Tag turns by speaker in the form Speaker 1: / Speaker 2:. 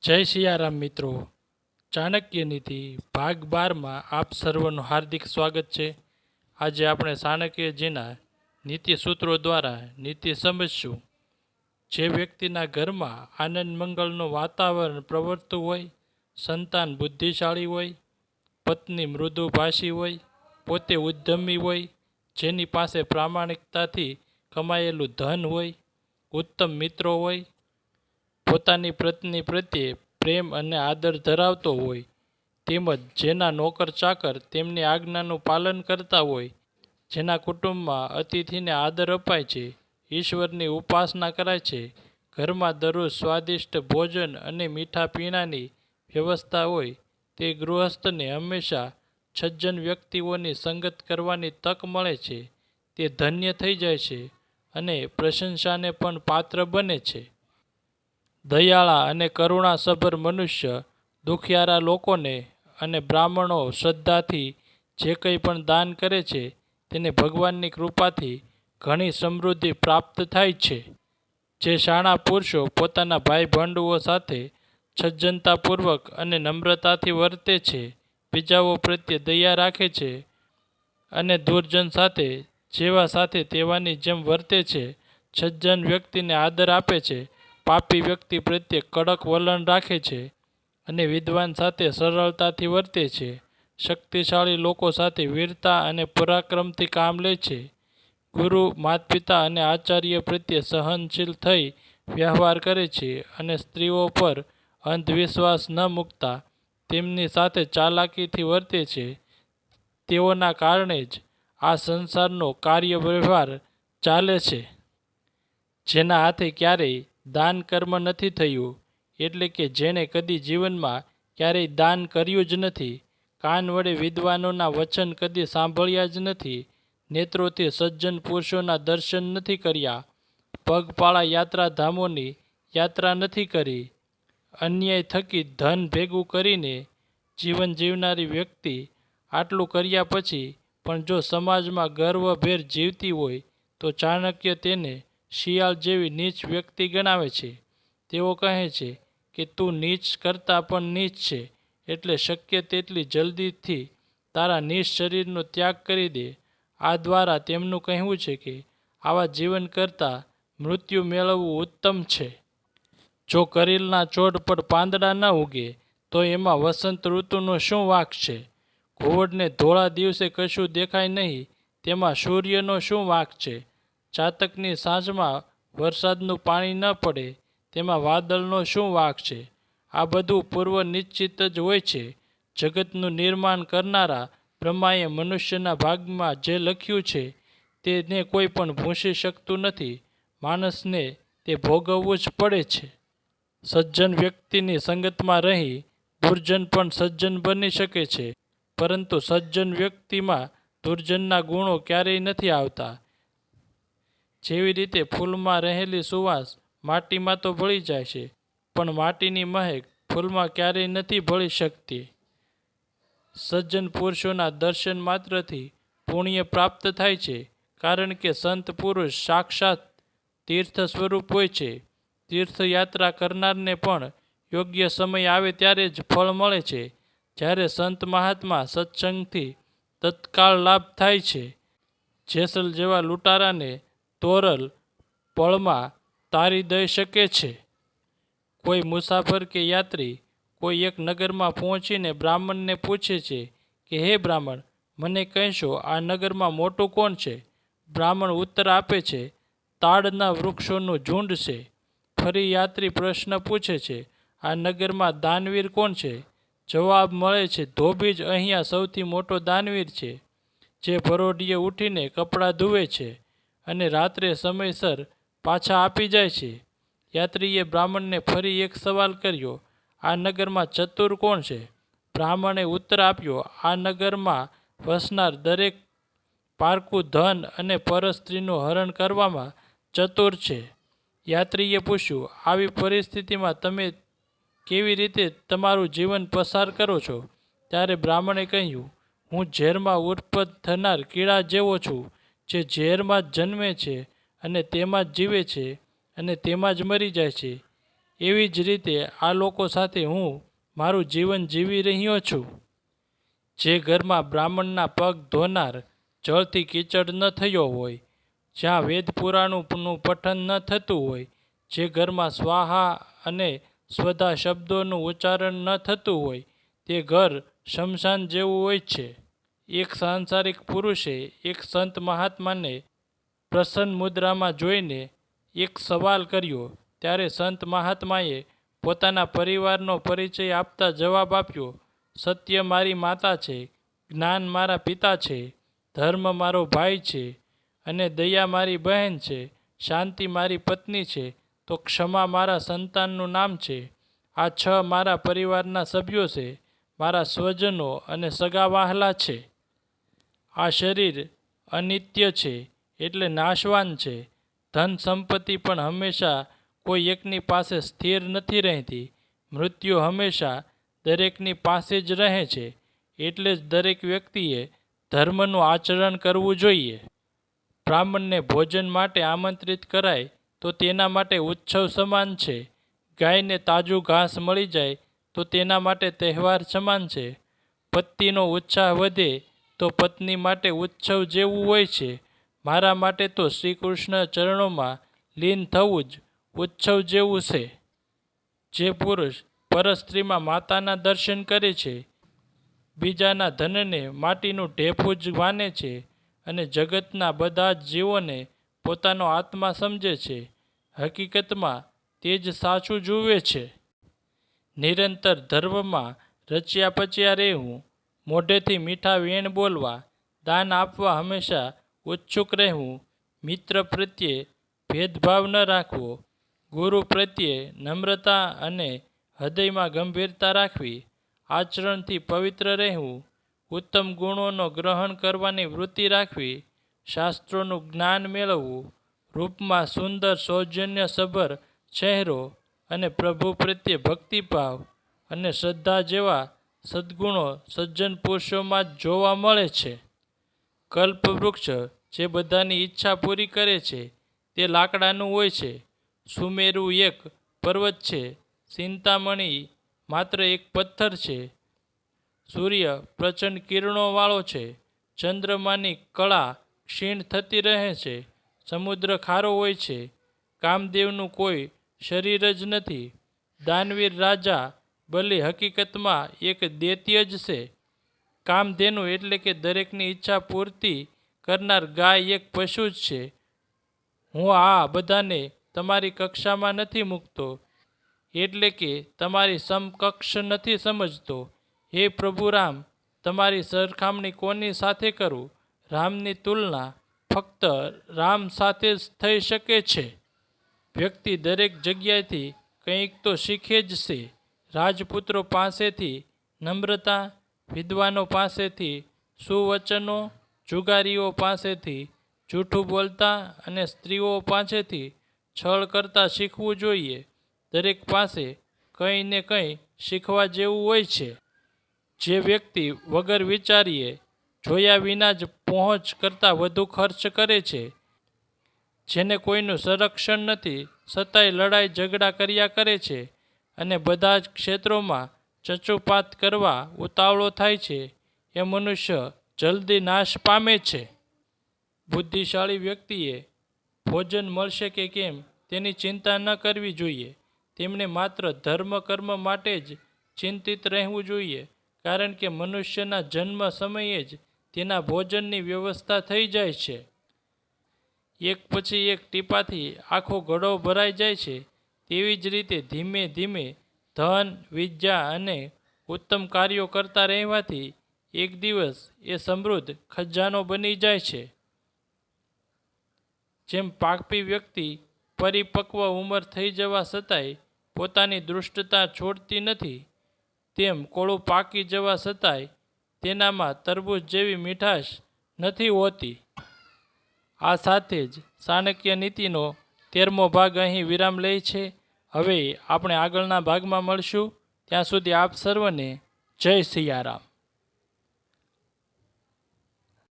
Speaker 1: જય સિયારામ મિત્રો, ચાણક્ય નીતિ ભાગ 12માં આપ સર્વનું હાર્દિક સ્વાગત છે. આજે આપણે ચાણક્યજીના નીતિ સૂત્રો દ્વારા નીતિ સમજશું. જે વ્યક્તિના ઘરમાં આનંદ મંગળનું વાતાવરણ પ્રવર્તતું હોય, સંતાન બુદ્ધિશાળી હોય, પત્ની મૃદુભાષી હોય, પોતે ઉદ્યમી હોય, જેની પાસે પ્રામાણિકતાથી કમાયેલું ધન હોય, ઉત્તમ મિત્રો હોય, પોતાની પત્ની પ્રત્યે પ્રેમ અને આદર ધરાવતો હોય, તેમજ જેના નોકર ચાકર તેમની આજ્ઞાનું પાલન કરતા હોય, જેના કુટુંબમાં અતિથિને આદર અપાય છે, ઈશ્વરની ઉપાસના કરાય છે, ઘરમાં દરરોજ સ્વાદિષ્ટ ભોજન અને મીઠા પીણાની વ્યવસ્થા હોય, તે ગૃહસ્થને હંમેશા સજ્જન વ્યક્તિઓની સંગત કરવાની તક મળે છે. તે ધન્ય થઈ જાય છે અને પ્રશંસાને પણ પાત્ર બને છે. દયાળા અને કરુણાસભર મનુષ્ય દુખિયારા લોકોને અને બ્રાહ્મણો શ્રદ્ધાથી જે કંઈ પણ દાન કરે છે, તેને ભગવાનની કૃપાથી ઘણી સમૃદ્ધિ પ્રાપ્ત થાય છે. જે શાણા પુરુષો પોતાના ભાઈ બંધુઓ સાથે સજ્જનતાપૂર્વક અને નમ્રતાથી વર્તે છે, બીજાઓ પ્રત્યે દયા રાખે છે અને દુર્જન સાથે જેવા સાથે તેવાની જેમ વર્તે છે, સજ્જન વ્યક્તિને આદર આપે છે, પાપી વ્યક્તિ પ્રત્યે કડક વલણ રાખે છે અને વિદ્વાન સાથે સરળતાથી વર્તે છે, શક્તિશાળી લોકો સાથે વીરતા અને પરાક્રમથી કામ લે છે, ગુરુ, માતપિતા અને આચાર્ય પ્રત્યે સહનશીલ થઈ વ્યવહાર કરે છે અને સ્ત્રીઓ પર અંધવિશ્વાસ ન મૂકતા તેમની સાથે ચાલાકીથી વર્તે છે. તેઓના કારણે જ આ સંસારનો કાર્યવ્યવહાર ચાલે છે. જેના હાથે ક્યારેય દાન કર્મ નથી થયું, એટલે કે જેણે કદી જીવનમાં ક્યારેય દાન કર્યું જ નથી, કાન વડે વિદ્વાનોના વચન કદી સાંભળ્યા જ નથી, નેત્રોથી સજ્જન પુરુષોના દર્શન નથી કર્યા, પગપાળા યાત્રાધામોની યાત્રા નથી કરી, અન્યાય થકી ધન ભેગું કરીને જીવન જીવનારી વ્યક્તિ આટલું કર્યા પછી પણ જો સમાજમાં ગર્વભેર જીવતી હોય, તો ચાણક્ય તેને શિયાળ જેવી નીચ વ્યક્તિ ગણાવે છે. તેઓ કહે છે કે તું નીચ કરતાં પણ નીચ છે, એટલે શક્ય તેટલી જલ્દીથી તારા નીચ શરીરનો ત્યાગ કરી દે. આ દ્વારા તેમનું કહેવું છે કે આવા જીવન કરતાં મૃત્યુ મેળવવું ઉત્તમ છે. જો કરેલના છોડ પર પાંદડા ન ઉગે તો એમાં વસંત ઋતુનો શું વાંક છે? ઘુવડને ધોળા દિવસે કશું દેખાય નહીં, તેમાં સૂર્યનો શું વાંક છે? ચાતકની સાંજમાં વરસાદનું પાણી ન પડે, તેમાં વાદળનો શું વાંક છે? આ બધું પૂર્વ નિશ્ચિત જ હોય છે. જગતનું નિર્માણ કરનારા બ્રહ્માએ મનુષ્યના ભાગમાં જે લખ્યું છે તેને કોઈ પણ ભૂંસી શકતું નથી. માણસને તે ભોગવવું જ પડે છે. સજ્જન વ્યક્તિની સંગતમાં રહી દુર્જન પણ સજ્જન બની શકે છે, પરંતુ સજ્જન વ્યક્તિમાં દુર્જનના ગુણો ક્યારેય નથી આવતા. જેવી રીતે ફૂલમાં રહેલી સુવાસ માટીમાં તો ભળી જાય છે, પણ માટીની મહેક ફૂલમાં ક્યારેય નથી ભળી શકતી. સજ્જન પુરુષોના દર્શન માત્રથી પુણ્ય પ્રાપ્ત થાય છે, કારણ કે સંત પુરુષ સાક્ષાત તીર્થ સ્વરૂપ હોય છે. તીર્થયાત્રા કરનારને પણ યોગ્ય સમય આવે ત્યારે જ ફળ મળે છે. જ્યારે સંત મહાત્મા સત્સંગથી તત્કાળ લાભ થાય છે. જેસલ જેવા લૂંટારાને તોરલ પળમાં તારી દઈ શકે છે. કોઈ મુસાફર કે યાત્રી કોઈ એક નગરમાં પહોંચીને બ્રાહ્મણને પૂછે છે કે હે બ્રાહ્મણ, મને કહેશો આ નગરમાં મોટું કોણ છે? બ્રાહ્મણ ઉત્તર આપે છે, તાડના વૃક્ષોનું ઝુંડ છે. ફરી યાત્રી પ્રશ્ન પૂછે છે, આ નગરમાં દાનવીર કોણ છે? જવાબ મળે છે, ધોબી જ અહીંયા સૌથી મોટો દાનવીર છે, જે ભરોઢિયે ઉઠીને કપડાં ધુએ છે અને રાત્રે સમયસર પાછા આપી જાય છે. યાત્રીએ બ્રાહ્મણને ફરી એક સવાલ કર્યો, આ નગરમાં ચતુર કોણ છે? બ્રાહ્મણે ઉત્તર આપ્યો, આ નગરમાં વસનાર દરેક પારકું ધન અને પરસ્ત્રીનું હરણ કરવામાં ચતુર છે. યાત્રીએ પૂછ્યું, આવી પરિસ્થિતિમાં તમે કેવી રીતે તમારું જીવન પસાર કરો છો? ત્યારે બ્રાહ્મણે કહ્યું, હું ઝેરમાં ઉત્પન્ન થનાર કીડા જેવો છું, જે ઝેરમાં જ જન્મે છે અને તેમાં જ જીવે છે અને તેમાં જ મરી જાય છે. એવી જ રીતે આ લોકો સાથે હું મારું જીવન જીવી રહ્યો છું. જે ઘરમાં બ્રાહ્મણના પગ ધોનાર જળથી કીચડ ન થયો હોય, જ્યાં વેદ પુરાણનું પઠન ન થતું હોય, જે ઘરમાં સ્વાહા અને સ્વધા શબ્દોનું ઉચ્ચારણ ન થતું હોય, તે ઘર શમશાન જેવું હોય છે. એક સાંસારિક પુરુષે એક સંત મહાત્માને પ્રસન્ન મુદ્રામાં જોઈને એક સવાલ કર્યો. ત્યારે સંત મહાત્માએ પોતાના પરિવારનો પરિચય આપતા જવાબ આપ્યો, સત્ય મારી માતા છે, જ્ઞાન મારા પિતા છે, ધર્મ મારો ભાઈ છે, અને દયા મારી બહેન છે, શાંતિ મારી પત્ની છે, તો ક્ષમા મારા સંતાનનું નામ છે. આ 6 મારા પરિવારના સભ્યો છે, મારા સ્વજનો અને સગા વહાલા છે. આ શરીર અનિત્ય છે, એટલે નાશવાન છે. ધન સંપત્તિ પણ હંમેશા કોઈ એકની પાસે સ્થિર નથી રહેતી. મૃત્યુ હંમેશા દરેકની પાસે જ રહે છે. એટલે જ દરેક વ્યક્તિએ ધર્મનું આચરણ કરવું જોઈએ. બ્રાહ્મણને ભોજન માટે આમંત્રિત કરાય તો તેના માટે ઉત્સવ સમાન છે. ગાયને તાજું ઘાસ મળી જાય તો તેના માટે તહેવાર સમાન છે. પતિનો ઉત્સાહ વધે તો પત્ની માટે ઉત્સવ જેવું હોય છે. મારા માટે તો શ્રી કૃષ્ણ ચરણોમાં લીન થવું જ ઉત્સવ જેવું છે. જે પુરુષ પરસ્ત્રીમાં માતાના દર્શન કરે છે, બીજાના ધનને માટીનું ઢેફું જ માને છે, અને જગતના બધા જ જીવોને પોતાનો આત્મા સમજે છે, હકીકતમાં તે જ સાચું જુએ છે. નિરંતર ધર્મમાં રચ્યા પચ્યા રહેવું, મોઢેથી મીઠા વેણ બોલવા, દાન આપવા હંમેશા ઉત્સુક રહેવું, મિત્ર પ્રત્યે ભેદભાવ ન રાખવો, ગુરુ પ્રત્યે નમ્રતા અને હૃદયમાં ગંભીરતા રાખવી, આચરણથી પવિત્ર રહેવું, ઉત્તમ ગુણોનો ગ્રહણ કરવાની વૃત્તિ રાખવી, શાસ્ત્રોનું જ્ઞાન મેળવવું, રૂપમાં સુંદર સૌજન્યસભર ચહેરો અને પ્રભુ પ્રત્યે ભક્તિભાવ અને શ્રદ્ધા જેવા સદ્ગુણો સજ્જન પુરુષોમાં જ જોવા મળે છે. કલ્પવૃક્ષ જે બધાની ઈચ્છા પૂરી કરે છે તે લાકડાનું હોય છે. સુમેરુ એક પર્વત છે, ચિંતામણી માત્ર એક પથ્થર છે. સૂર્ય પ્રચંડ કિરણોવાળો છે, ચંદ્રમાની કળા ક્ષીણ થતી રહે છે. સમુદ્ર ખારો હોય છે, કામદેવનું કોઈ શરીર જ નથી. દાનવીર રાજા બલિ હકીકતમાં એક દૈત્ય જ છે. કામધેનુ એટલે કે દરેકની ઈચ્છા પૂર્તિ કરનાર ગાય એક પશુ જ છે. હું આ બધાને તમારી કક્ષામાં નથી મૂકતો, એટલે કે તમારી સમકક્ષ નથી સમજતો. હે પ્રભુ રામ, તમારી સરખામણી કોની સાથે કરું? રામની તુલના ફક્ત રામ સાથે જ થઈ શકે છે. વ્યક્તિ દરેક જગ્યાએથી કંઈક તો શીખે જ છે. રાજપુત્રો પાસેથી નમ્રતા, વિદ્વાનો પાસેથી સુવચનો, જુગારીઓ પાસેથી જૂઠું બોલતા અને સ્ત્રીઓ પાસેથી છળ કરતા શીખવું જોઈએ. દરેક પાસે કંઈ ને કંઈ શીખવા જેવું હોય છે. જે વ્યક્તિ વગર વિચારીએ જોયા વિના જ પહોંચ કરતાં વધુ ખર્ચ કરે છે, જેને કોઈનું સંરક્ષણ નથી છતાંય લડાઈ ઝઘડા કર્યા કરે છે અને બધા જ ક્ષેત્રોમાં ચચુપાત કરવા ઉતાવળો થાય છે, એ મનુષ્ય જલ્દી નાશ પામે છે. બુદ્ધિશાળી વ્યક્તિએ ભોજન મળશે કે કેમ તેની ચિંતા ન કરવી જોઈએ. તેમણે માત્ર ધર્મ કર્મ માટે જ ચિંતિત રહેવું જોઈએ, કારણ કે મનુષ્યના જન્મ સમયે જ તેના ભોજનની વ્યવસ્થા થઈ જાય છે. એક પછી એક ટીપાથી આખો ઘડો ભરાઈ જાય છે, તેવી જ રીતે ધીમે ધીમે ધન, વિદ્યા અને ઉત્તમ કાર્યો કરતા રહેવાથી એક દિવસ એ સમૃદ્ધ ખજાનો બની જાય છે. જેમ પાપી વ્યક્તિ પરિપક્વ ઉંમર થઈ જવા છતાંય પોતાની દુષ્ટતા છોડતી નથી, તેમ કોળું પાકી જવા છતાંય તેનામાં તરબૂચ જેવી મીઠાશ નથી હોતી. આ સાથે જ ચાણક્ય નીતિનો 13મો ભાગ અહીં વિરામ લે છે. હવે આપણે આગળના ભાગમાં મળશું. ત્યાં સુધી આપ સર્વને જય સિયારામ.